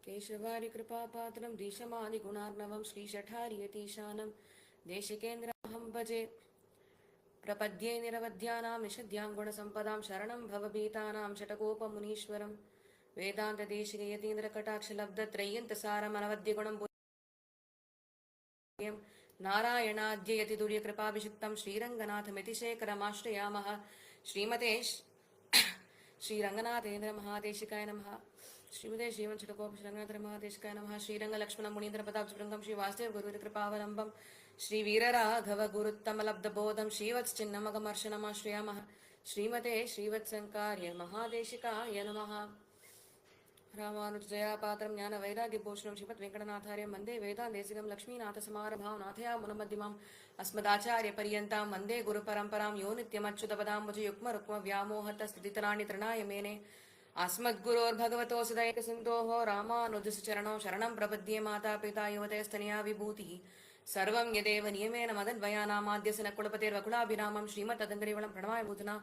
केशवारि कृपापात्रं दीशमादिगुणार्णवं श्रीशठार्यतीशानं देशिकेन्द्रमहं भजे प्रपद्ये निरवध्यानां निषद्यां गुणसम्पदां शरणं भवभीतानां शतकोपमुनीश्वरं वेदान्तदेशिकयतीन्द्रकटाक्षलब्धत्रय्यन्तसारमनवद्यगुणं नारायणाद्ययतिदुर्यकृपाभिषिक्तं श्रीरङ्गनाथमितिशेखरमाश्रयामः श्रीमते श्रीरङ्गनाथेन्द्र महादेशिकाय नमः श्रीमते श्रीमच्छटकोपश्रीरङ्गनाथ महादेशिकाय नमः श्रीरङ्गलक्ष्मण मुनीन्द्रपदाब्जभृङ्गं श्रीवासुदेव गुरुकृपावलम्बं श्रीवीरराघव गुरुत्तमलब्धबोधं श्रीवत्सचिन्नमगमर्शनमाश्रयामः श्रीमते श्रीवत्सङ्कार्य महादेशिकाय नमः रामानुजयापात्रं ज्ञानवैराग्यभूषणं श्रीमद्वेङ्कटनाथार्यं वन्दे वेदान्तेसिकं लक्ष्मीनाथसमारभां नाथयामुनमध्यमाम् अस्मदाचार्यपर्यन्तां वन्दे गुरुपरम्परां यो नित्यमच्युतपदाम्बुजयुग्मरुक्मव्यामोहतस्थितितराणि तृणाय मेने अस्मद्गुरोर्भगवतोऽस्य दयैकसिन्धोः रामानुजस्य चरणौ शरणं प्रपद्ये माता पिता युवतयस्तनया विभूतिः सर्वं यदेव नियमेन मदन्वयानामाद्यस्य न कुलपतेर्वकुलाभिरामं श्रीमत्तदङ्गरिवलं प्रणमाय भूतना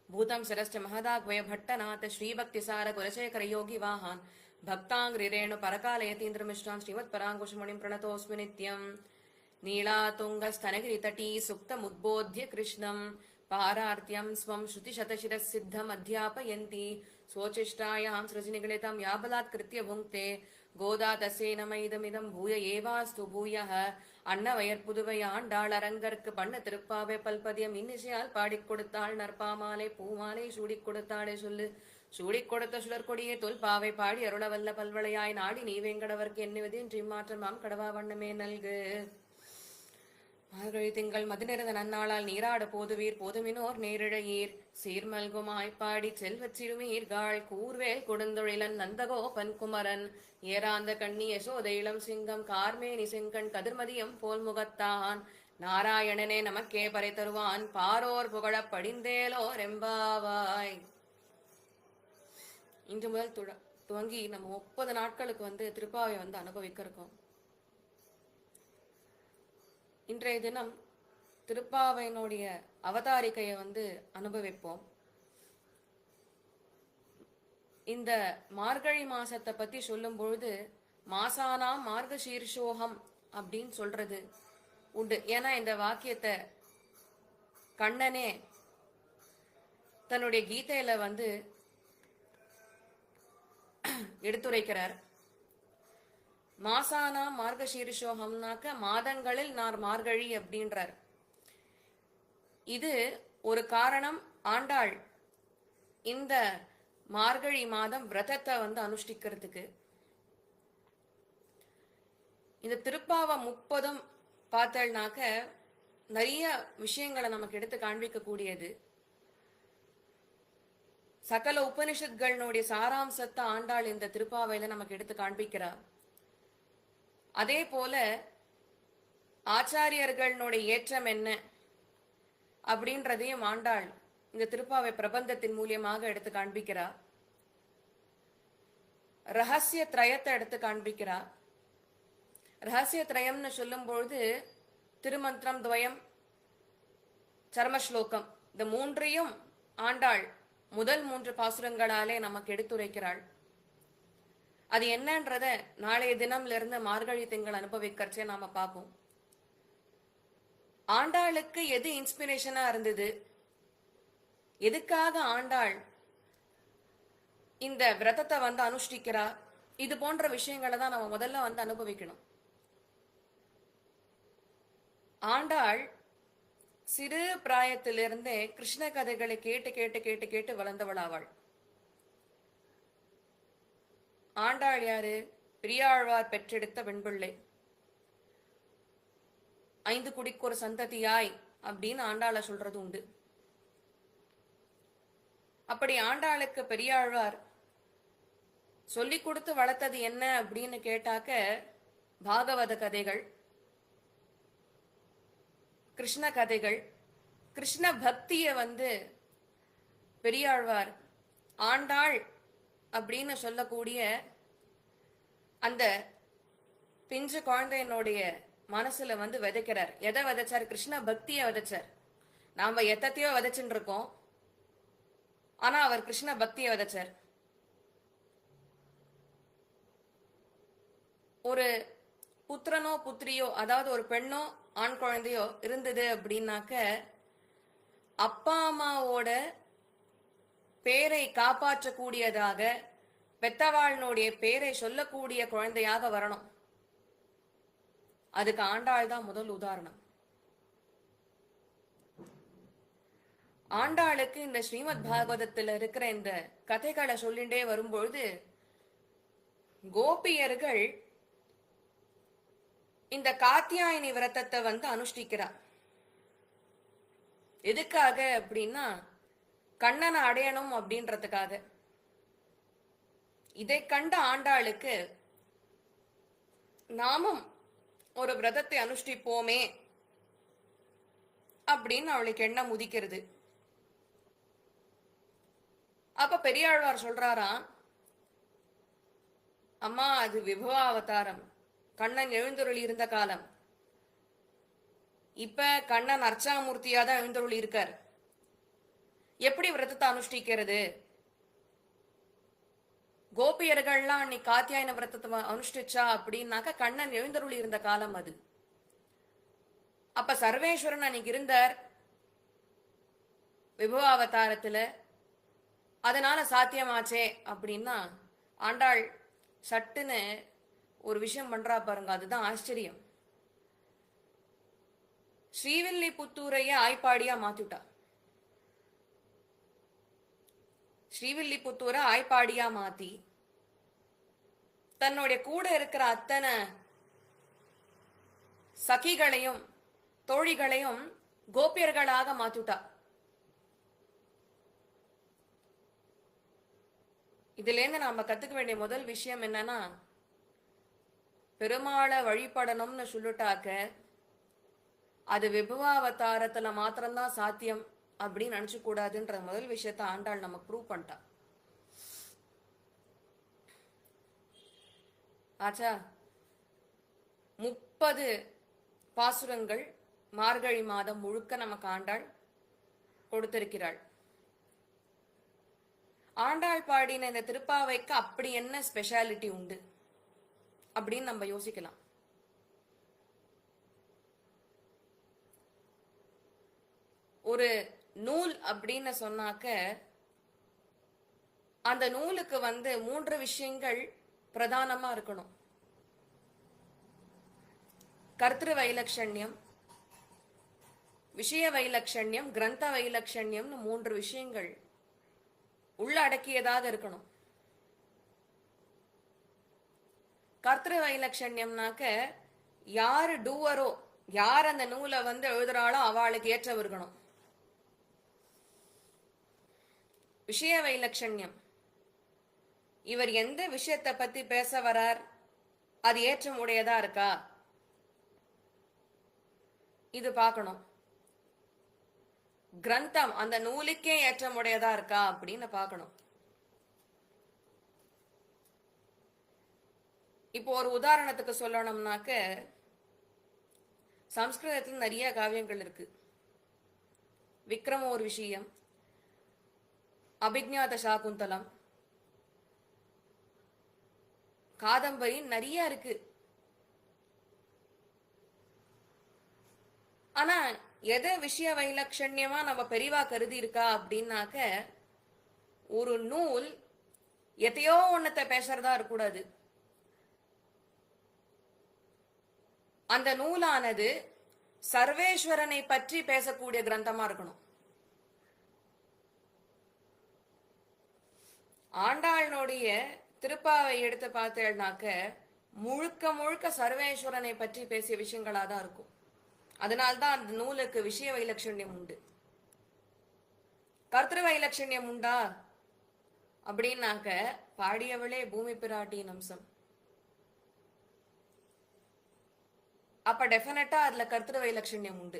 भूतं सरश्च महदाग्वय भट्टनाथ श्रीभक्तिसार कुलशेखर योगी वाहान् भक्ताङ्ग्रिरेणु परकालयतीन्द्रमिश्रान् श्रीमत्पराङ्कुशमुनिं प्रणतोऽस्मि नित्यम् नीलातुङ्गस्तनगिरितटी सुप्तमुद्बोध्य कृष्णं पारार्त्यं स्वं श्रुतिशतशिरःसिद्धम् अध्यापयन्ति स्वोचिष्टायां सृजनिगलितं या बलात्कृत्य भुङ्क्ते गोदा तस्यै नम इदमिदं भूय एवास्तु भूयः அன்னவயற் புதுவை ஆண்டாள் அரங்கற்கு பண்ண திருப்பாவை பல்பதியம் இன்னிசையால் பாடிக் கொடுத்தாள் நற்பாமாலை பூமாலை சூடிக் கொடுத்தாளே சொல்லு சூடிக் கொடுத்த சுடற்கொடியே தொல்பாவை பாடி அருளவல்ல பல்வளையாய் நாடி நீ வேங்கடவர்க்கு எண்ணுவது என்று இம்மாற்றமாம் கடவா வண்ணமே நல்கு மார்கழி திங்கள் மதுநிறந்த நன்னாளால் நீராட போதுவீர் போதுமினோர் நேரிழையீர் சீர்மல்குமாய்ப்பாடி செல்வச் சிறுமீர்காள் கூர்வேல் கொடுந்தொழிலன் நந்தகோபன் குமரன் ஏராந்த கண்ணி யசோதை இளம் சிங்கம் கார்மேனி செங்கண் கதிர்மதியம் போல் முகத்தான் நாராயணனே நமக்கே பறை தருவான் பாரோர் புகழப் படிந்தேலோ ரெம்பாவாய். இன்று முதல் துவங்கி நம்ம 30 நாட்களுக்கு திருப்பாவை அனுபவிக்க இருக்கோம். இன்றைய தினம் திருப்பாவையினுடைய அவதாரிக்கையை அனுபவிப்போம். இந்த மார்கழி மாசத்தை பத்தி சொல்லும் பொழுது மாசானாம் மார்கசீர்ஷோகம் அப்படின்னு சொல்றது உண்டு. ஏன்னா இந்த வாக்கியத்தை கண்ணனே தன்னுடைய கீதையில எடுத்துரைக்கிறார். மாசானா மார்கசீர்ஷோகம்னாக்க மாதங்களில் நான் மார்கழி அப்படின்றார். இது ஒரு காரணம். ஆண்டாள் இந்த மார்கழி மாதம் விரதத்தை அனுஷ்டிக்கிறதுக்கு இந்த திருப்பாவை 30 பார்த்தல்னாக்க நிறைய விஷயங்களை நமக்கு எடுத்து காண்பிக்க கூடியது. சகல உபனிஷத்களுடைய சாராம்சத்தை ஆண்டாள் இந்த திருப்பாவையில நமக்கு எடுத்து காண்பிக்கிறார். அதே போல ஆச்சாரியர்களுடைய ஏற்றம் என்ன அப்படின்றதையும் ஆண்டாள் இந்த திருப்பாவை பிரபந்தத்தின் மூலியமாக எடுத்து காண்பிக்கிறார். ரகசிய திரயத்தை எடுத்து காண்பிக்கிறார். ரகசிய திரயம்னு சொல்லும் பொழுது திருமந்திரம், துவயம், சர்மஸ்லோகம் இந்த 3ஐயும் ஆண்டாள் முதல் 3 பாசுரங்களாலே நமக்கு எடுத்துரைக்கிறாள். அது என்னன்றத நாளைய தினம்ல இருந்து மார்கழி திங்கள் அனுபவிக்கிறச்சே நாம பார்ப்போம். ஆண்டாளுக்கு எது இன்ஸ்பிரேஷனா இருந்தது, எதுக்காக ஆண்டாள் இந்த விரதத்தை அனுஷ்டிக்கிறா, இது போன்ற விஷயங்களை தான் நம்ம முதல்ல அனுபவிக்கணும். ஆண்டாள் சிறு பிராயத்திலிருந்தே கிருஷ்ண கதைகளை கேட்டு கேட்டு கேட்டு கேட்டு வளர்ந்தவளாவாள். ஆண்டாள் யாரு? பெரியாழ்வார் பெற்றெடுத்த வெண்பிள்ளை. 5 குடிக்கு ஒரு சந்ததியாய் அப்படின்னு ஆண்டாள சொல்றது உண்டு. அப்படி ஆண்டாளுக்கு பெரியாழ்வார் சொல்லி கொடுத்து வளர்த்தது என்ன அப்படின்னு கேட்டாக்க பாகவத கதைகள், கிருஷ்ண கதைகள், கிருஷ்ண பக்திய பெரியாழ்வார் ஆண்டாள் அப்படின்னு சொல்லக்கூடிய அந்த பிஞ்சு குழந்தையினுடைய மனசுல விதைக்கிறார். எதை விதைச்சார்? கிருஷ்ண பக்திய விதைச்சார். நாம எத்தையோ விதைச்சுட்டு இருக்கோம், ஆனா அவர் கிருஷ்ண பக்திய விதைச்சார். ஒரு புத்திரனோ புத்திரியோ, அதாவது ஒரு பெண்ணோ ஆண் குழந்தையோ இருந்தது அப்படின்னாக்க அப்பா அம்மாவோட பேரை காப்பாற்றக்கூடியதாக, பெத்தவாளினுடைய பேரை சொல்லக்கூடிய குழந்தையாக வரணும். அதுக்கு ஆண்டாள் தான் முதல் உதாரணம். ஆண்டாளுக்கு இந்த ஸ்ரீமத் பாகவதத்துல இருக்கிற இந்த கதைகளை சொல்லிண்டே வரும்பொழுது கோபியர்கள் இந்த காத்தியாயனி விரதத்தை அனுஷ்டிக்கிறார். எதுக்காக அப்படின்னா கண்ணனை அடையணும் அப்படின்றதுக்காக. இதை கண்ட ஆண்டாளுக்கு நாமும் ஒரு விரதத்தை அனுஷ்டிப்போமே அப்படின்னு அவளுக்கு எண்ணம் உதிக்கிறது. அப்ப பெரியாழ்வார் சொல்றாராம், அம்மா அது விபவ அவதாரம், கண்ணன் எழுந்தருளி இருந்த காலம். இப்ப கண்ணன் அர்ச்சாமூர்த்தியா தான் எழுந்தருளி இருக்கார். எப்படி விரதத்தை அனுஷ்டிக்கிறது? கோபியர்கள்லாம் அன்னைக்கு காத்தியாயன விரதத்தை அனுஷ்டிச்சா அப்படின்னாக்க கண்ணன் எழுந்தருளி இருந்த காலம் அது. அப்ப சர்வேஸ்வரன் அன்னைக்கு இருந்தார் விபவ அவதாரத்துல, அதனால சாத்தியமாச்சே அப்படின்னா ஆண்டாள் சட்டுன்னு ஒரு விஷயம் பண்றா பாருங்க, அதுதான் ஆச்சரியம். ஸ்ரீவில்லிபுத்தூரைய ஆய்ப்பாடியா மாத்திட்டா. ஸ்ரீவில்லிபுத்தூரை ஆய்ப்பாடியா மாத்தி தன்னுடைய கூட இருக்கிற அத்தனை சகிகளையும் தோழிகளையும் கோபியர்களாக மாத்திட்டா. இதுல இருந்து நாம கத்துக்க வேண்டிய முதல் விஷயம் என்னன்னா, பெருமாளை வழிபடணும்னு சொல்லிட்டாக்க அது விபவாவதாரத்துல மாத்திரம்தான் சாத்தியம் அப்படின்னு நினைச்சு கூடாதுன்ற முதல் விஷயத்த ஆண்டாள் நமக்கு ப்ரூவ் பண்ணிட்டா. ஆச்சா, 30 பாசுரங்கள் மார்கழி மாதம் முழுக்க நமக்கு ஆண்டாள் கொடுத்திருக்கிறாள். ஆண்டாள் பாடின இந்த திருப்பாவைக்கு அப்படி என்ன ஸ்பெஷாலிட்டி உண்டு அப்படின்னு நம்ம யோசிக்கலாம். ஒரு நூல் அப்படின்னு சொன்னாக்க அந்த நூலுக்கு 3 விஷயங்கள் பிரதானமா இருக்கணும். கர்த்திரு வைலட்சண்யம், விஷய வைலட்சண்யம், கிரந்த வைலட்சண்யம்னு 3 விஷயங்கள் உள்ளடக்கியதாக இருக்கணும். கர்த்திரு வைலட்சண்யம்னாக்க யாரு டூவரோ, யார் அந்த நூலை எழுதுறாளோ அவளுக்கு ஏற்ற இருக்கணும். விஷய வைலட்சண்யம், இவர் எந்த விஷயத்தை பத்தி பேச வரார், அது ஏற்றம் உடையதா இருக்கா, இது பார்க்கணும். கிரந்தம், அந்த நூலுக்கே ஏற்றம் உடையதா இருக்கா அப்படின்னு பார்க்கணும். இப்போ ஒரு உதாரணத்துக்கு சொல்லணும்னாக்க, சம்ஸ்கிருதத்தில் நிறைய காவியங்கள் இருக்கு. விக்ரம ஒரு விஷயம், அபிஜ்ஞாத சாகுந்தலம், காதம்பரி நிறைய இருக்கு. ஆனா எதை விஷய வைலட்சண்யமா நம்ம பெரிவா கருதி இருக்கா அப்படின்னாக்க, ஒரு நூல் எதையோ ஒன்னத்தை பேசுறதா இருக்கக்கூடாது. அந்த நூலானது சர்வேஸ்வரனை பற்றி பேசக்கூடிய கிரந்தமா இருக்கணும். ஆண்டாளுடைய திருப்பாவை எடுத்து பார்த்தேன்னாக்க முழுக்க முழுக்க சர்வேஸ்வரனை பற்றி பேசிய விஷயங்களா தான் இருக்கும். அதனால்தான் அந்த நூலுக்கு விஷய வைலட்சண்யம் உண்டு. கர்த்திரு வைலட்சண்யம் உண்டா அப்படின்னாக்க பாடியவளே பூமி பிராட்டியின் அம்சம். அப்ப டெஃபினட்டா அதுல கர்த்திரு வைலட்சண்யம் உண்டு.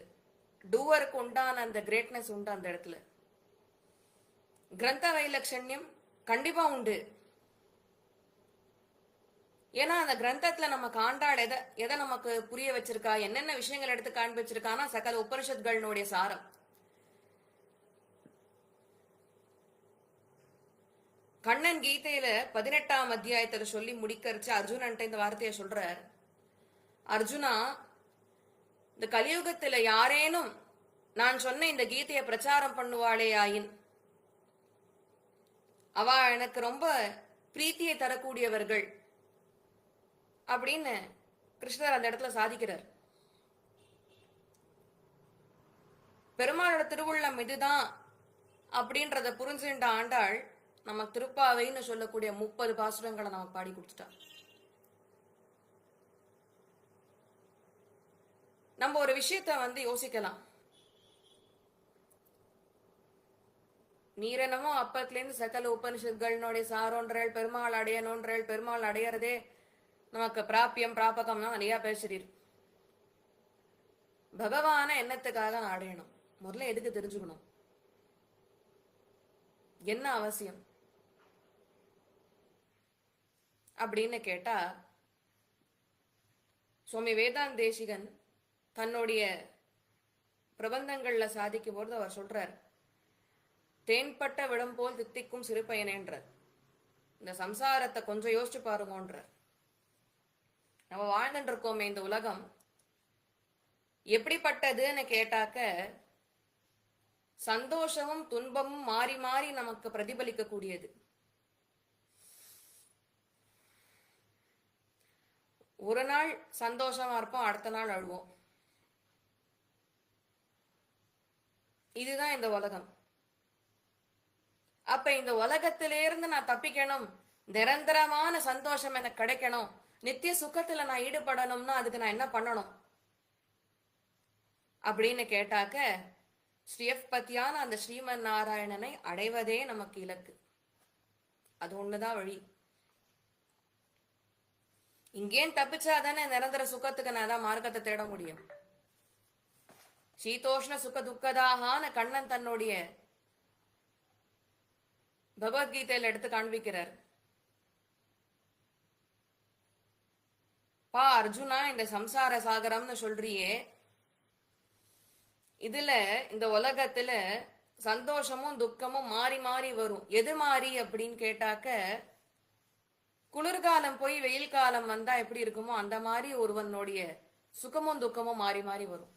டூவருக்கு உண்டான அந்த கிரேட்னஸ் உண்டு அந்த இடத்துல. கிரந்த வைலட்சண்யம் கண்டிப்பா உண்டு. ஏன்னா அந்த கிரந்தத்துல நமக்கு ஆண்டாள் எதை நமக்கு புரிய வச்சிருக்கா, என்னென்ன விஷயங்கள் எடுத்து காண்பிச்சிருக்கானா சகல உபனிஷத்களுடைய சாரம். கண்ணன் கீதையில 18ஆம் அத்தியாயத்துல சொல்லி முடிக்கரிச்சு அர்ஜுனன்ட்ட இந்த வார்த்தையை சொல்றார். அர்ஜுனா, இந்த கலியுகத்துல யாரேனும் நான் சொன்ன இந்த கீதையை பிரச்சாரம் பண்ணுவாளே ஆயின் அவ எனக்கு ரொம்ப பிரீத்தியை தரக்கூடியவர்கள் அப்படின்னு கிருஷ்ணர் அந்த இடத்துல சாதிக்கிறார். பெருமாளோட திருவுள்ளம் இதுதான் அப்படின்றத புரிஞ்சுட்ட ஆண்டாள் நமக்கு திருப்பாவைன்னு சொல்லக்கூடிய 30 பாசுரங்களை நமக்கு பாடி கொடுத்துட்டா. நம்ம ஒரு விஷயத்த யோசிக்கலாம். நீரெனமோ அப்பத்திலேருந்து சகல உபனிஷத்களுடைய சாரோன்றேள், பெருமாள் அடையணுன்றேள், பெருமாள் அடையறதே நமக்கு பிராபியம் பிராபகம்னா நிறைய பேசுறீர். பகவான என்னத்துக்காக அடையணும்? முதல்ல எதுக்கு தெரிஞ்சுக்கணும்? என்ன அவசியம் அப்படின்னு கேட்டா, சுவாமி வேதாந்த தேசிகன் தன்னுடைய பிரபந்தங்கள்ல சாதிக்கும் போது அவர் சொல்றார், தேன்பட்ட விடம் போல் தித்திக்கும் சிறுபயனேன்றார். இந்த சம்சாரத்தை கொஞ்சம் யோசிச்சு பாருங்கன்றார். நம்ம வாழ்ந்துட்டு இருக்கோமே இந்த உலகம் எப்படிப்பட்டதுன்னு கேட்டாக்க, சந்தோஷமும் துன்பமும் மாறி மாறி நமக்கு பிரதிபலிக்க கூடியது. ஒரு நாள் சந்தோஷமா இருப்போம், அடுத்த நாள் அழுவோம். இதுதான் இந்த உலகம். அப்ப இந்த உலகத்திலிருந்து நான் தப்பிக்கணும், நிரந்தரமான சந்தோஷம் எனக்கு கிடைக்கணும், நித்திய சுகத்துல நான் ஈடுபடணும்னா அதுக்கு நான் என்ன பண்ணணும் அப்படின்னு கேட்டாக்க, ஸ்ரீயப்பத்தியான அந்த ஸ்ரீமன் நாராயணனை அடைவதே நமக்கு இலக்கு. அது ஒண்ணுதான் வழி. இங்கேயும் தப்பிச்சாதானே நிரந்தர சுகத்துக்கு நான் தான் மார்க்கத்தை தேட முடியும். சீதோஷ்ண சுக துக்கதாகான கண்ணன் தன்னுடைய பகவத்கீதையில எடுத்து காண்பிக்கிறார். பா அர்ஜுனா, இந்த சம்சார சாகரம்னு சொல்றியே, இதுல இந்த உலகத்துல சந்தோஷமும் துக்கமும் மாறி மாறி வரும். எது மாறி அப்படின்னு கேட்டாக்க, குளிர்காலம் போய் வெயில் காலம் வந்தா எப்படி இருக்குமோ அந்த மாதிரி ஒருவனுடைய சுகமும் துக்கமும் மாறி மாறி வரும்.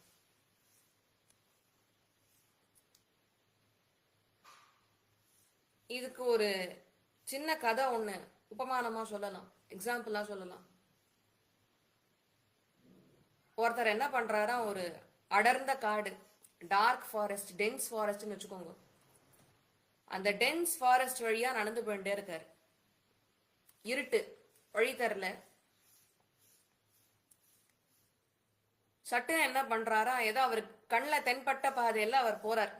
இதுக்கு ஒரு சின்ன கதை ஒண்ணு உபமானமா சொல்லலாம், எக்ஸாம்பிளா சொல்லலாம். ஒருத்தர் என்ன பண்றாரா, ஒரு அடர்ந்த காடு, டார்க் ஃபாரஸ்ட், டென்ஸ் ஃபாரஸ்ட்னு வச்சுக்கோங்க. அந்த டென்ஸ் ஃபாரஸ்ட் வழியா நடந்து போயிட்டே இருக்காரு. இருட்டு, வழி தரல. சட்டுன்னு என்ன பண்றாரா, ஏதோ அவர் கண்ணில் தென்பட்ட பாதையில அவர் போறார்.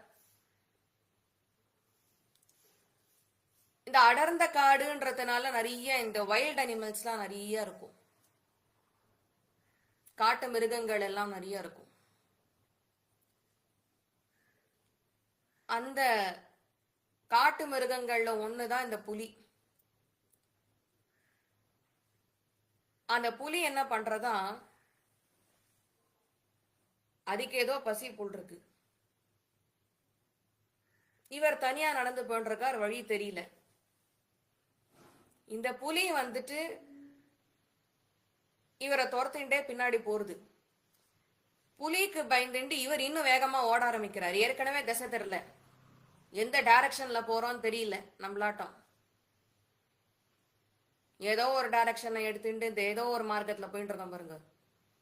இந்த அடர்ந்த காடுன்றதுனால நிறைய இந்த வைல்ட் அனிமல்ஸ்லாம் நிறைய இருக்கும், காட்டு மிருகங்கள் எல்லாம் நிறைய இருக்கும். அந்த காட்டு மிருகங்கள்ல ஒண்ணுதான் இந்த புலி. அந்த புலி என்ன பண்றதா, அதுக்கு ஏதோ பசி புல் இருக்கு. இவர் தனியா நடந்து போன்றிருக்கார், வழி தெரியல. இந்த புலி இவரை துரத்தின்டே பின்னாடி போறது. புலிக்கு பயந்துட்டு இவர் இன்னும் வேகமா ஓட ஆரம்பிக்கிறார். ஏற்கனவே திசை தெரியல, எந்த டைரக்ஷன்ல போறோம்னு தெரியல. நம்மளாட்டம் ஏதோ ஒரு டைரக்ஷனை எடுத்துட்டு இந்த ஏதோ ஒரு மார்க்கத்துல போயிட்டு இருக்கோம் பாருங்க,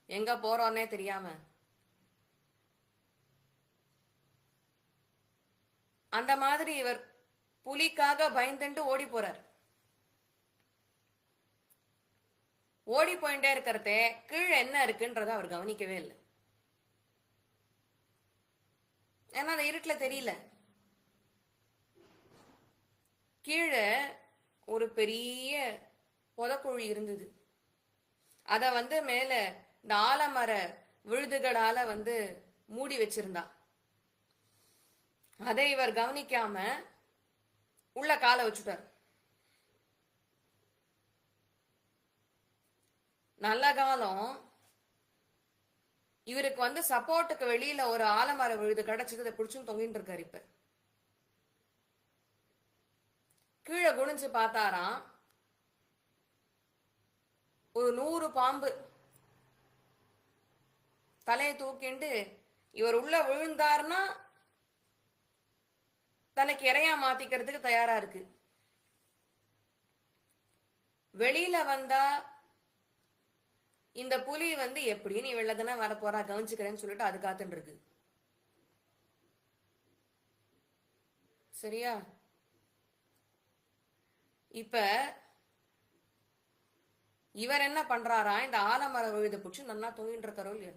எங்க போறோன்னே தெரியாம. அந்த மாதிரி இவர் புலிக்காக பயந்துட்டு ஓடி போறார். ஓடி போயிட்டே இருக்கிறதே கீழே என்ன இருக்குன்றத அவர் கவனிக்கவே இல்லை. ஏன்னா அந்த இருட்டுல தெரியல. கீழே ஒரு பெரிய புதக்குழி இருந்தது. அத மேல இந்த ஆலமர விழுதுகளால மூடி வச்சிருந்தா. அதை இவர் கவனிக்காம உள்ள காலை வச்சுட்டார். நல்ல காலம், இவருக்கு சப்போர்ட்டுக்கு வெளியில ஒரு ஆலமர விழுது கிடைச்சது. அதை பிடிச்சும் தொங்கிட்டு இருக்காரு. இப்ப கீழே கீழே குனிஞ்சு பார்த்தாராம். ஒரு 100 பாம்பு தலையை தூக்கிண்டு இவர் உள்ள விழுந்தார்னா தனக்கு இறையா மாத்திக்கிறதுக்கு தயாரா இருக்கு. வெளியில வந்தா இந்த புலி எப்படி நீ வெள்ளதானே வரப்போறா கவனிச்சுக்கிறேன்னு சொல்லிட்டு அது காத்துட்டு இருக்கு. சரியா? இப்ப இவர் என்ன பண்றாரா, இந்த ஆலமர விழுத பிடிச்சி நல்லா தூங்கிட்டு இருக்காரோ இல்லையா,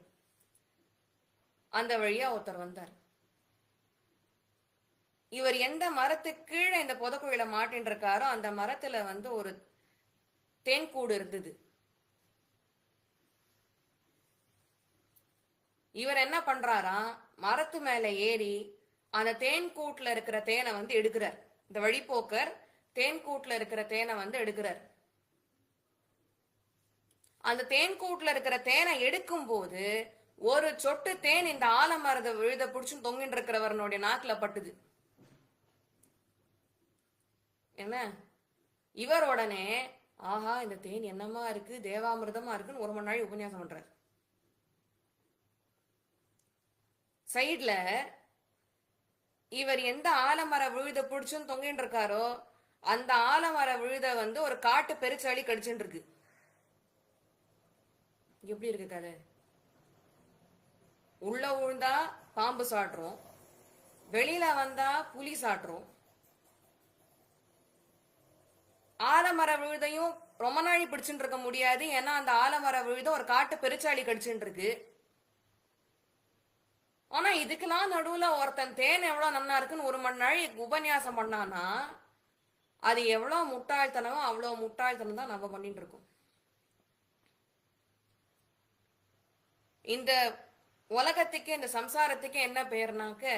அந்த வழியா ஒருத்தர் வந்தார். இவர் எந்த மரத்துக்கு கீழே இந்த புதக்குழியில மாட்டின்னு இருக்காரோ அந்த மரத்துல ஒரு தேன்கூடு இருந்தது. இவர் என்ன பண்றாரா, மரத்து மேல ஏறி அந்த தேன்கூட்டுல இருக்கிற தேனை எடுக்கிறார். இந்த வழிபோக்கர் தேன்கூட்டுல இருக்கிற தேனை எடுக்கிறார். அந்த தேன்கூட்டுல இருக்கிற தேனை எடுக்கும் போது ஒரு சொட்டு தேன் இந்த ஆலமரத விழுத பிடிச்சு தொங்கிட்டு இருக்கிறவனுடைய நாக்குல பட்டுது. என்ன, இவர் உடனே ஆஹா இந்த தேன் என்னமா இருக்கு, தேவாமிர்தமா இருக்குன்னு 1 மணி நேரம் உபன்யாசம் பண்றார். சைட்ல இவர் எந்த ஆலமர விழுத பிடிச்சுன்னு தொங்கிட்டு இருக்காரோ அந்த ஆலமர விழுத ஒரு காட்டு பெருச்சாளி கடிச்சுட்டு இருக்கு. எப்படி இருக்கு கதை? உள்ள விழுந்தா பாம்பு சாட்டுறோம், வெளியில வந்தா புலி சாட்டுறோம். ஆலமர விழுதையும் ரொம்ப நாளி பிடிச்சுட்டு இருக்க முடியாது, ஏன்னா அந்த ஆலமர விழுத ஒரு காட்டு பெருச்சாளி கடிச்சுட்டு இருக்கு. ஆனா இதுக்கெல்லாம் நடுவுல ஒருத்தன் தேன் எவ்வளவு நன்னா இருக்குன்னு 1 மணி நேரம் உபன்யாசம் பண்ணானா அது எவ்வளவு முட்டாள்தனமோ அவ்வளவு முட்டாள்தனம் தான் நம்ம பண்ணிட்டு இருக்கோம். இந்த உலகத்துக்கு இந்த சம்சாரத்துக்கு என்ன பேர்னாக்க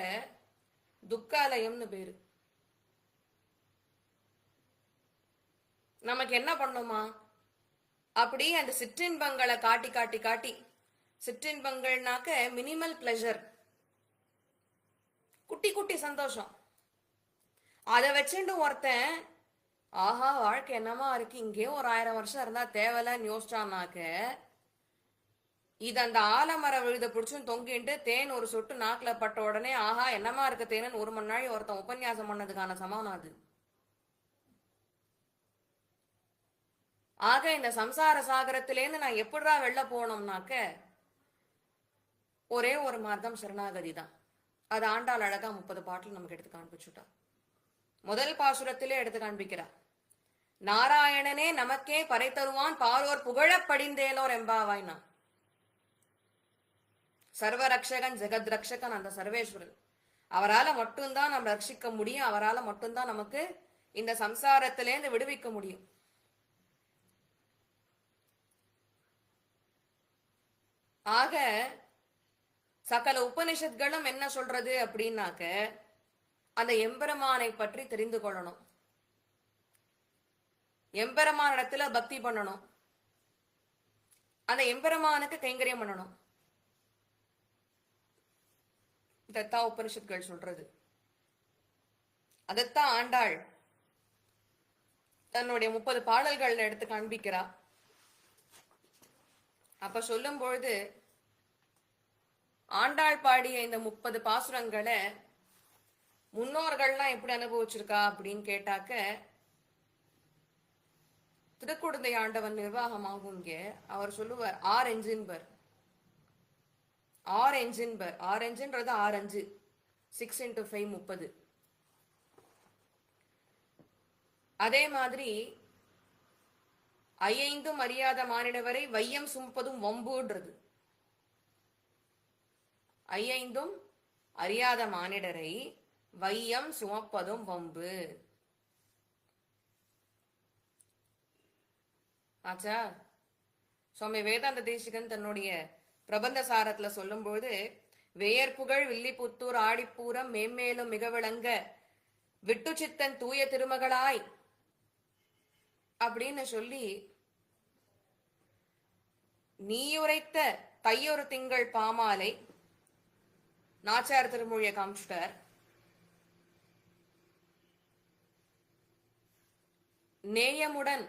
துக்காலயம்னு பேரு. நமக்கு என்ன பண்ணுமா, அப்படி அந்த சிற்றின்பங்களை காட்டி காட்டி காட்டி, சிற்றின்பங்கள்னாக்க மினிமல் பிளஷர், குட்டி குட்டி சந்தோஷம், அதை வச்சுட்டு ஒருத்தன் ஆஹா வாழ்க்கை என்னமா இருக்கு, இங்கே ஒரு 1000 வருஷம் இருந்தா தேவையில்லன்னு யோசிச்சான்னாக்க இது அந்த ஆலமர விழுத பிடிச்சும் தொங்கிட்டு தேன் ஒரு சொட்டு நாக்குல பட்ட உடனே ஆஹா என்னமா இருக்க தேனன்னு 1 மணி நேரம் ஒருத்தன் உபன்யாசம் பண்ணதுக்கான சமானம் அது. ஆக இந்த சம்சார சாகரத்திலேருந்து நான் எப்படிடா வெளில போனோம்னாக்க ஒரே ஒரு மார்க்கம் சரணாகதி தான். அது ஆண்டாள் அழகா 30 பாட்டில் நமக்கு எடுத்து காண்பிச்சுட்டா. முதல் பாசுரத்திலே எடுத்து காண்பிக்கிறார். நாராயணனே நமக்கே பறை தருவான் பாரோர் புகழ படிந்தேலோர் எம்பாவாய்னா. சர்வரக்ஷகன் ஜெகத் ரக்ஷகன் அந்த சர்வேஸ்வரன், அவரால மட்டும்தான் நம்ம ரட்சிக்க முடியும், அவரால மட்டும்தான் நமக்கு இந்த சம்சாரத்திலேருந்து விடுவிக்க முடியும். ஆக சகல உபனிஷத்களும் என்ன சொல்றது அப்படின்னாக்க அந்த எம்பெருமானை பற்றி தெரிந்து கொள்ளணும், எம்பெருமான இடத்துல பக்தி பண்ணணும், அந்த எம்பெருமானுக்கு கைங்கரியம் பண்ணணும். இதத்தான் உபனிஷத்கள் சொல்றது. அதத்தான் ஆண்டாள் தன்னுடைய 30 பாடல்கள் எடுத்து காண்பிக்கிறா. அப்ப சொல்லும் பொழுது ஆண்டாள் பாடிய இந்த 30 பாசுரங்களை முன்னோர்கள்லாம் எப்படி அனுபவிச்சிருக்கா அப்படின்னு கேட்டாக்க திருக்குடந்தை ஆண்டவன் நிர்வாகமாகும். இங்க அவர் சொல்லுவார் 6 என்ஜின் பர், 6 என்ஜின் பர், 6 என்ஜின்றது 6 5 6 × 5 30. அதே மாதிரி ஐயைந்தும் அறியாத மானிடவரை வையம் சுமப்பதும் வம்புன்றது. ஐயைந்தும் அறியாத மானிடரை வையம் சுமப்பதும் வம்பு. ஆச்சா? சுவாமி வேதாந்த தேசிகன் தன்னுடைய பிரபந்த சாரத்துல சொல்லும்போது வேயற்புகழ் வில்லிபுத்தூர் ஆடிப்பூரம் மேம்மேலும் மிக விளங்க விட்டு சித்தன் தூய திருமகளாய் அப்படின்னு சொல்லி நீயுரைத்த தையொரு திங்கள் பாமாலை நாச்சார் திருமொழியை காமிச்சிட்டார். நேயமுடன்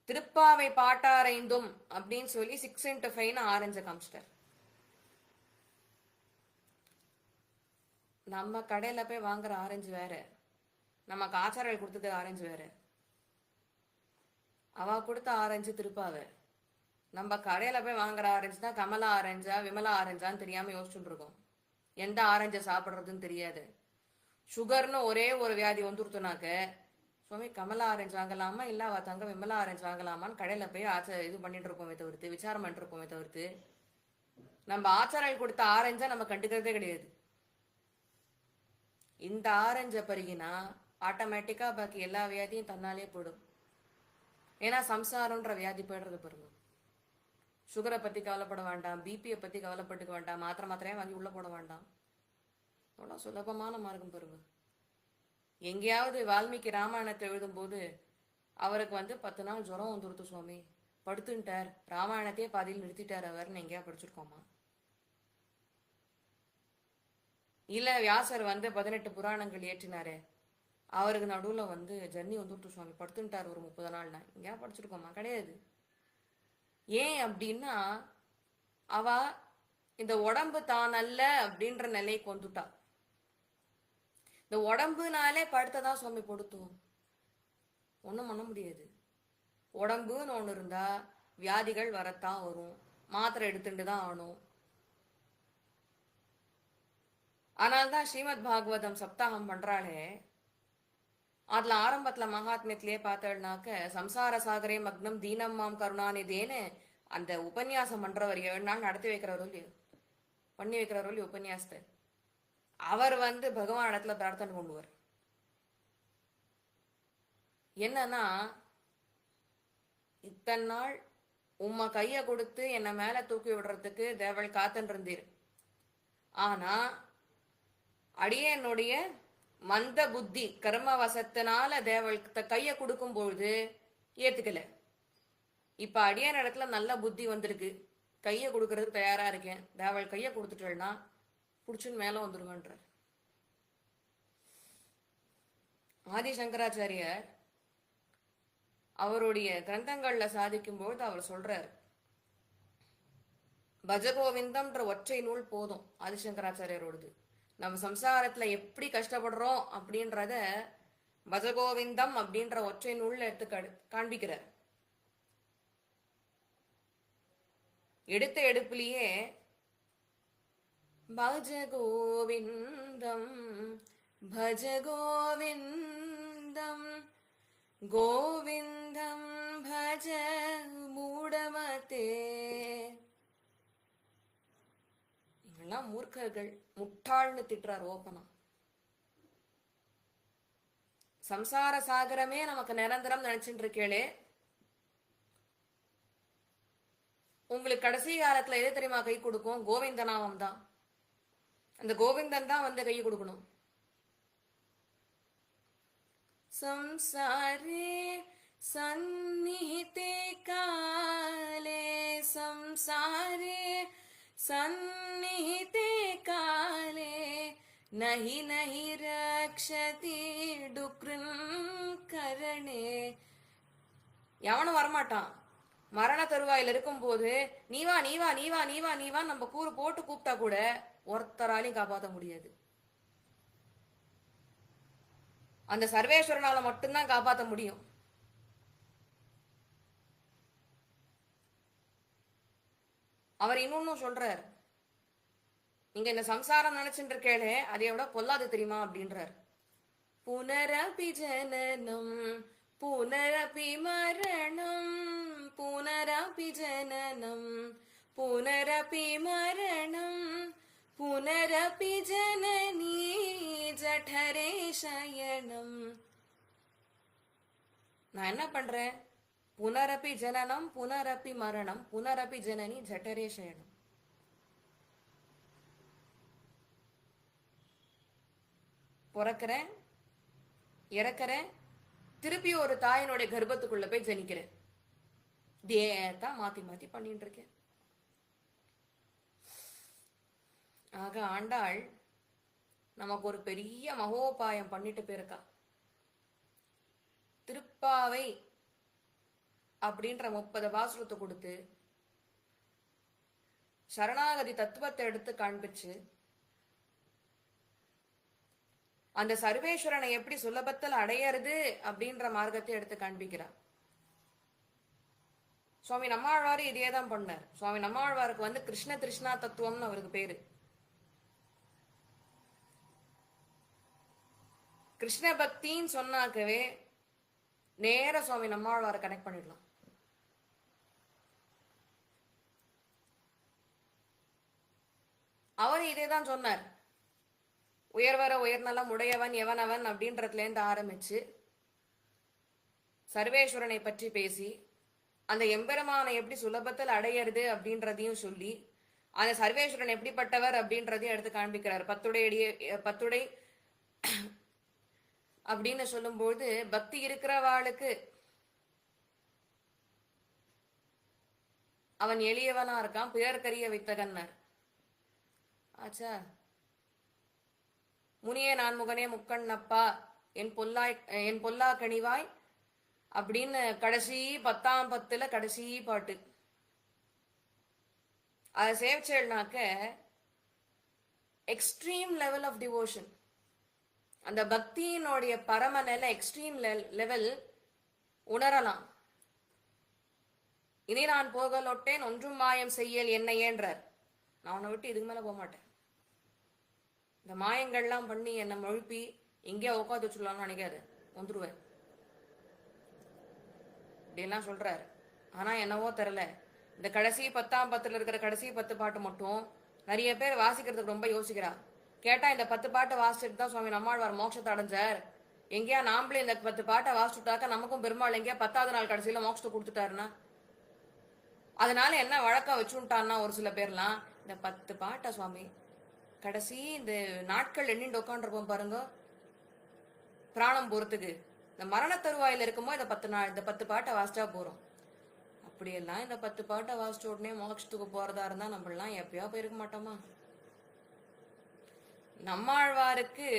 திருப்பாவை பாட்டாரைந்தும் அப்படின்னு சொல்லி 6x5 ஆரஞ்ச காமிச்சிட்டார். நம்ம கடையில போய் வாங்குற ஆரஞ்சு வேற, நமக்கு ஆச்சாரியர்கள் கொடுத்தது ஆரஞ்சு வேற. அவ கொடுத்த ஆரஞ்சு திருப்பாவை. நம்ம கடையில போய் வாங்குற ஆரஞ்சு தான் கமலா ஆரஞ்சா விமலா ஆரஞ்சான்னு தெரியாம யோசிச்சுட்டு இருக்கோம். எந்த ஆரஞ்சை சாப்பிட்றதுன்னு தெரியாது. சுகர்னு ஒரே ஒரு வியாதி வந்துருத்துனாக்க சுவாமி கமலா ஆரஞ்சு வாங்கலாமா இல்ல அவ தங்க விமலா ஆரஞ்சு வாங்கலாமான்னு கடையில போய் இது பண்ணிட்டு இருப்போமே தவிர்த்து, விசாரம் பண்ணிட்டு இருப்போமே தவிர்த்து, நம்ம ஆச்சாரியர்கள் கொடுத்த ஆரஞ்சா நம்ம கண்டுக்கிறதே கிடையாது. இந்த ஆரஞ்சை பருகினா ஆட்டோமேட்டிக்கா பாக்கி எல்லா வியாதியும் தன்னாலே போடும். ஏன்னா சம்சாரம்ன்ற வியாதி போயிடுறது பாருங்க. சுகரை பத்தி கவலைப்பட வேண்டாம், பிபியை பத்தி கவலைப்பட்டுக்க வேண்டாம், மாத்திரையே வாங்கி உள்ள போட வேண்டாம். அவ்வளோ சுலபமான மார்க்கம் பாருங்க. எங்கேயாவது வால்மீகி ராமாயணத்தை எழுதும் போது அவருக்கு 10 நாள் ஜுரம் வந்துருத்து சுவாமி, படுத்துட்டார், ராமாயணத்தையே பாதியில் நிறுத்திட்டார் அவர்னு எங்கேயா படிச்சிருக்கோமா? இல்ல வியாசர் 18 புராணங்கள் ஏற்றினாரு, அவருக்கு நடுவுல ஜன்னி வந்துருத்து சுவாமி, படுத்துட்டார் ஒரு 30 நாள்னா எங்கேயா படிச்சிருக்கோமா? கிடையாது. ஏன் அப்படின்னா அவ இந்த உடம்பு தான் அல்ல அப்படின்ற நிலைக்கு வந்துட்டா. இந்த உடம்புனாலே படுத்ததான் சுவாமி படுத்தும், ஒன்றும் பண்ண முடியாது. உடம்புன்னு ஒன்று இருந்தா வியாதிகள் வரத்தான் வரும், மாத்திரை எடுத்துட்டு தான் ஆகணும். ஆனால்தான் ஸ்ரீமத் பாகவதம் சப்தாகம் பண்றாளே, அதுல ஆரம்பத்துல மகாத்மியத்திலேயே பார்த்தேன்னாக்க சம்சார சாகரே மக்னம் தீனம் மாம் கருணாநிதேன்னு அந்த உபன்யாசம் பண்றவர் 7 நாள் நடத்தி வைக்கிறவர் இல்லையோ, பண்ணி வைக்கிறவர் இல்லையோ உபன்யாசத்தை, அவர் பகவான் இடத்துல பிரார்த்தனை கொண்டுவர். என்னன்னா இத்தனை நாள் உம்மை கைய கொடுத்து என்னை மேல தூக்கி விடுறதுக்கு தேவள் காத்துன்னு இருந்தீர். ஆனா அடியனுடைய மந்த புத்தி கர்மவசத்தினால தேவள் கைய கொடுக்கும் பொழுது ஏத்துக்கல. இப்ப அடியன் இடத்துல நல்ல புத்தி வந்திருக்கு, கைய கொடுக்கறதுக்கு தயாரா இருக்கேன், தேவள் கைய கொடுத்துட்டேன்னா புடிச்சுன்னு மேல வந்துருவன்ற. ஆதிசங்கராச்சாரியர் அவருடைய கிரந்தங்கள்ல சாதிக்கும் பொழுது அவர் சொல்றார், பஜகோவிந்தம்ன்ற ஒற்றை நூல் போதும் ஆதிசங்கராச்சாரியரோடது. நம்ம சம்சாரத்துல எப்படி கஷ்டப்படுறோம் அப்படின்றத பஜகோவிந்தம் அப்படின்ற ஒற்றை நூல்ல எடுத்து காண்பிக்கிறார். எடுத்த எடுப்புலயே பஜகோவிந்தம் பஜகோவிந்தம் கோவிந்தம் பஜ மூடமதே. இவெல்லாம் மூர்க்கர்கள், முட்டாள்னு திட்டுறார் ஓப்பனா. சம்சார சாகரமே நமக்கு நிரந்தரம் நினைச்சுட்டு இருக்கேளே, உங்களுக்கு கடைசி காலத்துல எது தெரியுமா கை கொடுக்கும்? கோவிந்த நாமம் தான். அந்த கோவிந்தன் தான் கை கொடுக்கணும். संसारे सन्निहिते काले संसारे सन्निहिते काले नहि नहि रक्षति डुक्रुं करणे. எவனும் வரமாட்டான். மரண தருவாயில் இருக்கும் போது நீவா நீவா நீவா நீவா நீவா நம்ம கூறு போட்டு கூப்பிட்டா கூட ஒருத்தராலையும் காப்பாற்ற முடியாது. அந்த சர்வேஸ்வரனால மட்டும்தான் காப்பாற்ற முடியும். அவர் இன்னொன்னு சொல்றார், நீங்க இந்த சம்சாரம் நினைச்சுட்டு இருக்கே அதை விட பொல்லாது தெரியுமா அப்படின்றார். புனரபி ஜனனம் புனரபி மரணம் புனரபி ஜனனம் புனரபி மரணம் புனரபி ஜனனி ஜடரே சயனம். நான் என்ன பண்றேன்? புனரபி ஜனனம் புனரபி மரணம் புனரபி ஜனனி ஜடரே சயனம். பிறக்கிறேன், இறக்கிறேன், திருப்பி ஒரு தாயினுடைய கர்ப்பத்துக்குள்ள போய் ஜனிக்கிறேன். இதேதான் மாத்தி மாத்தி பண்ணிட்டு இருக்கேன். ஆக ஆண்டாள் நமக்கு ஒரு பெரிய மகோபாயம் பண்ணிட்டு போயிருக்கா. திருப்பாவை அப்படின்ற 30 பாசுரத்தை கொடுத்து சரணாகதி தத்துவத்தை எடுத்து காண்பிச்சு அந்த சர்வேஸ்வரனை எப்படி சுலபத்தில் அடையிறது அப்படின்ற மார்க்கத்தை எடுத்து காண்பிக்கிறார். சுவாமி நம்மாழ்வாரு இதே தான் பண்ணார். சுவாமி நம்மாழ்வாருக்கு வந்து கிருஷ்ண திருஷ்ணா தத்துவம்னு அவருக்கு பேரு. கிருஷ்ண பக்தின்னு சொன்னாக்கவே நேர சுவாமி நம்மாழ்வாரை கனெக்ட் பண்ணிடலாம். அவர் இதே தான் சொன்னார். உயர்வர உயர்நலம் உடையவன் எவனவன் அப்படின்றதுல இருந்து ஆரம்பிச்சு சர்வேஸ்வரனை பற்றி பேசி அந்த எம்பெருமானை எப்படி சுலபத்தில் அடையிறது அப்படின்றதையும் சொல்லி அந்த சர்வேஸ்வரன் எப்படிப்பட்டவர் அப்படின்றதையும் எடுத்து காண்பிக்கிறார். பத்துடை அப்படின்னு சொல்லும்போது பக்தி இருக்கிறவாளுக்கு அவன் எளியவனா இருக்கான், பிறர்க்கரிய வித்தகன்னார். ஆச்சா, முனியே நான்முகனே முக்கண்ணப்பா என் பொல்லா கனிவாய் அப்படின்னு கடைசி 10ஆம் பத்துல கடைசி பாட்டு. அதை சேவிச்சேன்னாக்க எக்ஸ்ட்ரீம் லெவல் ஆஃப் டிவோஷன், அந்த பக்தியினுடைய பரம நிலை எக்ஸ்ட்ரீம் லெவல் உணரலாம். இனி நான் போகலொட்டேன் ஒன்றும் மாயம் செய்யல் என்ன ஏன்றார். நான் உன்னை விட்டு இதுக்கு மேல போக மாட்டேன். இந்த மாயங்கள்லாம் பண்ணி என்னை மழுப்பி எங்கேயா உட்காந்து வச்சுடலாம்னு நினைக்காது, வந்துடுவேன் அப்படின்லாம் சொல்றாரு. ஆனா என்னவோ தெரியல, இந்த கடைசி 10ஆம் பத்துல இருக்கிற கடைசி 10 பாட்டு மட்டும் நிறைய பேர் வாசிக்கிறதுக்கு ரொம்ப யோசிக்கிறா. கேட்டா இந்த 10 பாட்டை வாசிச்சுட்டு தான் சுவாமி நம்மாழ்வார் மோட்சத்தை அடைஞ்சார். எங்கேயா நாமளே இந்த 10 பாட்டை வாசிச்சுட்டாக்க நமக்கும் பெருமாள் எங்கேயா 10ஆவது நாள் கடைசியில மோட்சத்தை கொடுத்துட்டாருன்னா, அதனால என்ன வழக்கம் வச்சுட்டான்னா ஒரு சில பேர்லாம் இந்த 10 பாட்டை சுவாமி கடைசி இந்த நாட்கள் எண்ணிட்டு உட்காந்துருப்போம் பாருங்க, பிராணம் போறதுக்கு இந்த மரண தருவாயில இருக்குமோ இந்த 10 பாட்டை வாசிச்சா போறோம். அப்படியெல்லாம் இந்த 10 பாட்டை வாசிச்ச உடனே மோட்சத்துக்கு போறதா இருந்தா நம்மளாம் எப்பயோ போயிருக்க மாட்டோமா? நம்மாழ்வாருக்கு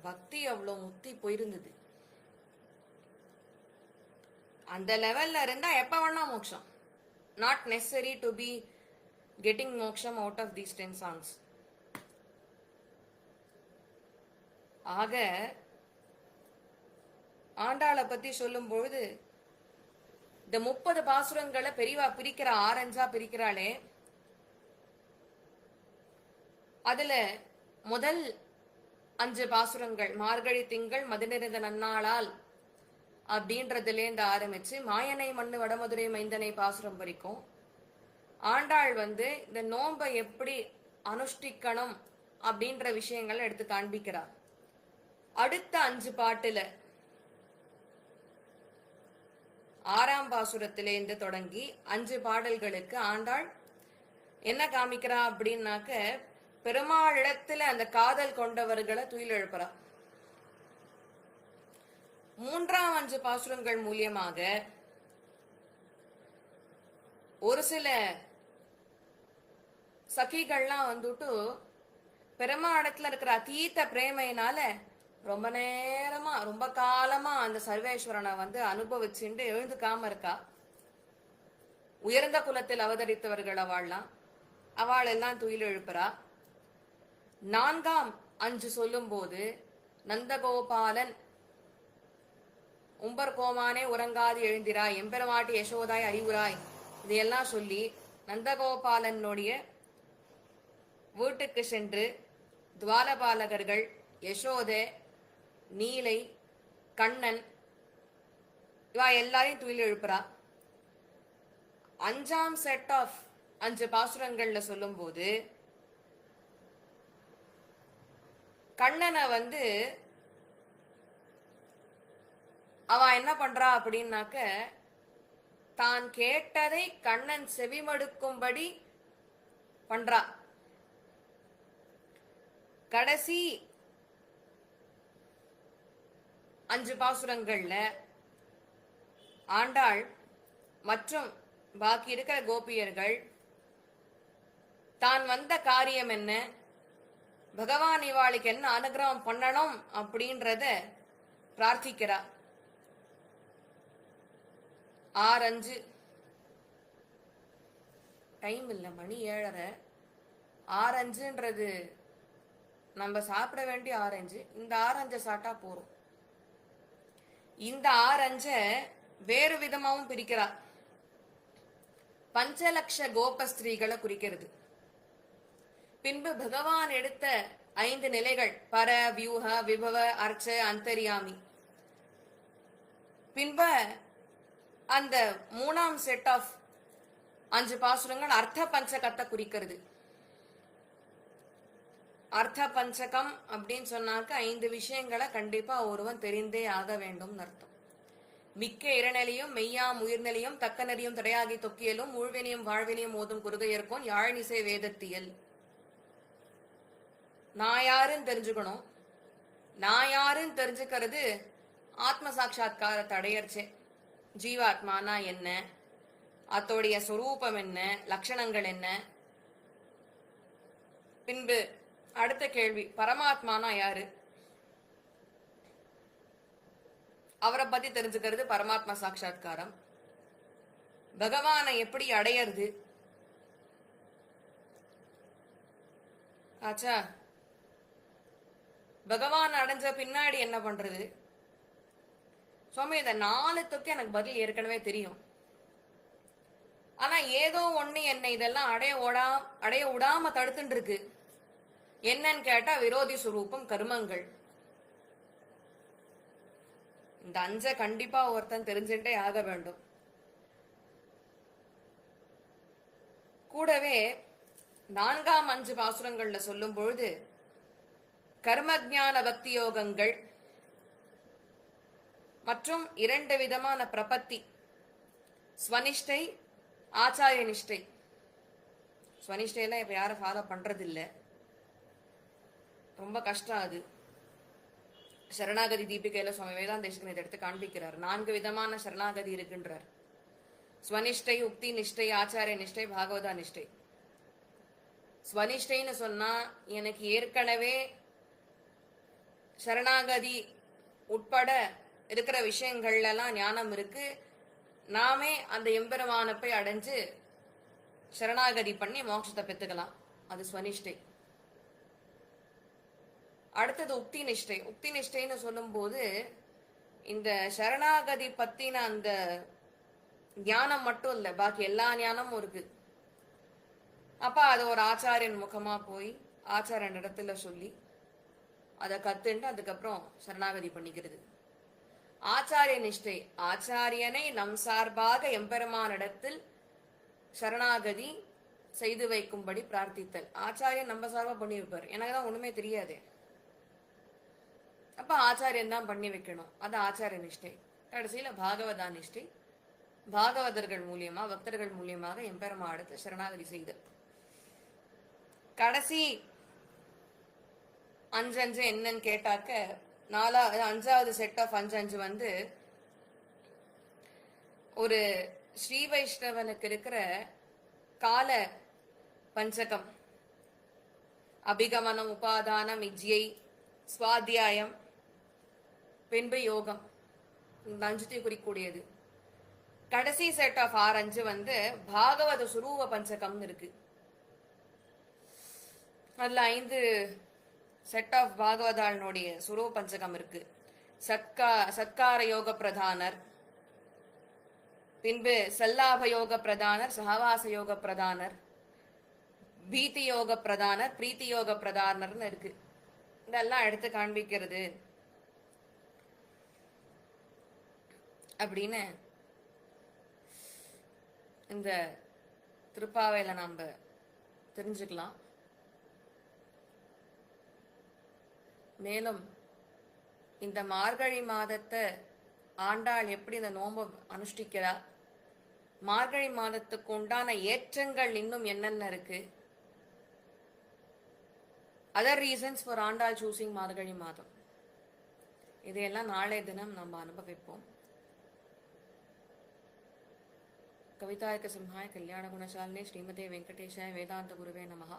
பக்தி அவ்வளவு முத்தி போயிருந்தது. அந்த லெவல்ல இருந்தா எப்ப வேணா மோட்சம். Not necessary to be getting மோக்ஷம் அவுட் ஆஃப் தீஸ் 10 songs. ஆக ஆண்டாளை பத்தி சொல்லும் பொழுது இந்த 30 பாசுரங்களை பெரியவா பிரிக்கிற 6 பிரிக்கிறாளே, அதுல முதல் 5 பாசுரங்கள் மார்கழி திங்கள் மதிநிறைந்த நன்னாளால் அப்படின்றதுல இருந்து ஆரம்பிச்சு மாயனை மண்ணு வடமதுரை மைந்தனை பாசுரம் வரைக்கும் ஆண்டாள் வந்து இந்த நோன்பை எப்படி அனுஷ்டிக்கணும் அப்படின்ற விஷயங்கள் எடுத்து காண்பிக்கிறார். அடுத்த 5 பாட்டுல 6ஆம் பாசுரத்திலேருந்து தொடங்கி 5 பாடல்களுக்கு ஆண்டாள் என்ன காமிக்கிறா அப்படின்னாக்க பெருமாளிடத்துல அந்த காதல் கொண்டவர்களை துயில் எழுப்புறா. 3ஆம் 5 பாசுரங்கள் மூலியமாக ஒரு சில சகிகள்லாம் வந்துட்டு பெருமாடத்துல இருக்கிற அதீத பிரேமையினால ரொம்ப நேரமா ரொம்ப காலமா அந்த சர்வேஸ்வரனை வந்து அனுபவிச்சுட்டு எழுந்துக்காம இருக்கா. உயர்ந்த குலத்தில் அவதரித்தவர்கள் அவள் எல்லாம் துயில் எழுப்புறா. 4ஆம் 5 சொல்லும் போது நந்தகோபாலன் உம்பர் கோமானே உறங்காது எழுந்திராய் எம்பெருமாட்டி யசோதாய் அறிவுராய் இதையெல்லாம் சொல்லி நந்தகோபாலனுடைய வீட்டுக்கு சென்று துவாலபாலகர்கள் யசோதை நீலை கண்ணன் இவா எல்லாரையும் துயில் எழுப்புறா. 5ஆம் செட் ஆஃப் 5 பாசுரங்கள்ல சொல்லும் போது கண்ணனை வந்து அவ என்ன பண்றா அப்படின்னாக்க தான் கேட்டதை கண்ணன் செவிமடுக்கும்படி பண்றா. கடைசி 5 பாசுரங்கள்ல ஆண்டாள் மற்றும் பாக்கி இருக்கிற கோபியர்கள் தான் வந்த காரியம் என்ன, பகவான் இவாளுக்கு என்ன அனுகிரகம் பண்ணணும் அப்படின்றத பிரார்த்திக்கிறா. ஆரஞ்சு, டைம் இல்லை, மணி 7:30. ஆரஞ்சுன்றது நம்ம சாப்பிட வேண்டிய ஆரஞ்சு. இந்த ஆரஞ்சை சாப்பிட்டா போறோம். இந்த ஆரஞ்ச வேறு விதமாவும் பிரிக்கிறார். பஞ்சலக்ஷ கோபஸ்திரீகளை குறிக்கிறது. பின்பு பகவான் எடுத்த 5 நிலைகள், பர, வியூஹ, விபவ, அர்ச்ச, அந்தர்யாமி. பின்ப அந்த 3ஆம் செட் ஆஃப் 5 பாசுரங்கள் அர்த்த பஞ்சகத்தை குறிக்கிறது. அர்த்த பஞ்சகம் அப்படின்னு சொன்னாக்க 5 விஷயங்களை கண்டிப்பா ஒருவன் தெரிந்தே ஆக வேண்டும் அர்த்தம். மிக்க இறநிலையும் மெய்யாம் உயிர்நிலையும் தக்க நெறியும் தடையாகி தொக்கியலும் ஊழ்வினியும் வாழ்வினியும் ஓதும் குருகையர்க்கும் யாழ்நிசை வேதத்தியல். நான் யாருன்னு தெரிஞ்சுக்கணும். நான் யாருன்னு தெரிஞ்சுக்கிறது ஆத்ம சாட்சா்காரத்தை அடையறச்சே. ஜீவாத்மானா என்ன, அதோடைய சொரூபம் என்ன, லட்சணங்கள் என்ன. பின்பு அடுத்த கேள்வி, பரமாத்மானா யாரு, அவரை பத்தி தெரிஞ்சுக்கிறது பரமாத்மா சாட்சா்காரம். பகவானை எப்படி அடையிறது ஆச்சா. பகவான் அடைஞ்ச பின்னாடி என்ன பண்றது? சுவாமி, இந்த 4த்துக்கு எனக்கு பதில் ஏற்கனவே தெரியும். ஆனா ஏதோ ஒண்ணு என்னை இதெல்லாம் அடைய விடாம தடுத்துட்டு இருக்கு. என்னன்னு கேட்டா விரோதி சுரூபம், கர்மங்கள். இந்த 5 கண்டிப்பா ஒருத்தன் தெரிஞ்சுட்டே ஆக வேண்டும். கூடவே 4ஆம் 5 பாசுரங்கள்ல சொல்லும் பொழுது கர்மஜான பக்தி யோகங்கள் மற்றும் 2 விதமான பிரபத்தி, ஸ்வனிஷ்டை, ஆச்சாரிய நிஷ்டை. ஸ்வனிஷ்டையெல்லாம் இப்ப யாரும் ஃபாலோ பண்றது இல்ல, ரொம்ப கஷ்டம் அது. சரணாகதி தீபிகையில சுவாமி வேதாந்தேசகன் இதை எடுத்து காண்பிக்கிறார். 4 விதமான சரணாகதி இருக்குன்றார். ஸ்வனிஷ்டை, உக்தி நிஷ்டை, ஆச்சாரிய நிஷ்டை, பாகவதா நிஷ்டை. ஸ்வனிஷ்டைன்னு சொன்னா எனக்கு ஏற்கனவே சரணாகதி உட்பட இருக்கிற விஷயங்கள்ல எல்லாம் ஞானம் இருக்கு, நாமே அந்த எம்பெருமான போய் அடைஞ்சு சரணாகதி பண்ணி மோட்சத்தை பெற்றுக்கலாம், அது ஸ்வனிஷ்டை. அடுத்தது உக்தி நிஷ்டை. உக்தி நிஷ்டைன்னு சொல்லும் போது இந்த சரணாகதி பத்தின அந்த ஞானம் மட்டும் இல்ல, பாக்கி எல்லா ஞானமும் இருக்கு. அப்ப அது ஒரு ஆச்சாரியன் முகமா போய் ஆச்சாரியன் இடத்துல சொல்லி அதை கத்துண்டு அதுக்கப்புறம் சரணாகதி பண்ணிக்கிறது. ஆச்சாரிய நிஷ்டை, ஆச்சாரியனை நம் சார்பாக எம்பெருமானிடத்தில் சரணாகதி செய்து வைக்கும்படி பிரார்த்தித்தல். ஆச்சாரியன் நம்ம சார்பா பண்ணி வைப்பார், எனக்கு தான் ஒண்ணுமே தெரியாது, அப்ப ஆச்சாரியன் தான் பண்ணி வைக்கணும், அது ஆச்சாரிய நிஷ்டை. கடைசியில பாகவதா நிஷ்டை, பாகவதர்கள் மூலியமா பக்தர்கள் மூலியமாக எம்பெருமானிடத்தில் சரணாகதி செய்தல். கடைசி 5 என்னன்னு கேட்டாக்க 5வது செட் ஆஃப் 5 வந்து ஒரு ஸ்ரீ வைஷ்ணவனுக்கு இருக்கிற கால பஞ்சகம், அபிகமனம், உபாதானம், இஜ்யை, ஸ்வாத்தியாயம், பின்பு யோகம், இந்த 5 குறிக்கூடியது. கடைசி செட் ஆஃப் 6 வந்து பாகவத சுரூப பஞ்சகம் இருக்கு. அதுல 5 செட் ஆஃப் பாகவதாளுடைய சுரூப பஞ்சகம் இருக்கு. சத்கார யோக பிரதானர், பின்பு சல்லாப யோக பிரதானர், சகவாச யோக பிரதானர், பீதி யோக பிரதானர், பிரீத்தி யோக பிரதானர்னு இருக்கு. இதெல்லாம் எடுத்து காண்பிக்கிறது அப்படின்னு இந்த திருப்பாவையில நாம தெரிஞ்சுக்கலாம். மேலும் இந்த மார்கழி மாதத்தை ஆண்டாள் எப்படி இந்த நோன்பை அனுஷ்டிக்கிறா, மார்கழி மாதத்துக்கு உண்டான ஏற்றங்கள் இன்னும் என்னென்ன இருக்கு, other reasons for Andal choosing Margazhi மாதம், இதையெல்லாம் நாளைய தினம் நம்ம அனுபவிப்போம். கவிதாயக சிம்ஹாய கல்யாண குணசாலினே ஸ்ரீமதே வெங்கடேஷாய வேதாந்த குருவே நமஹ.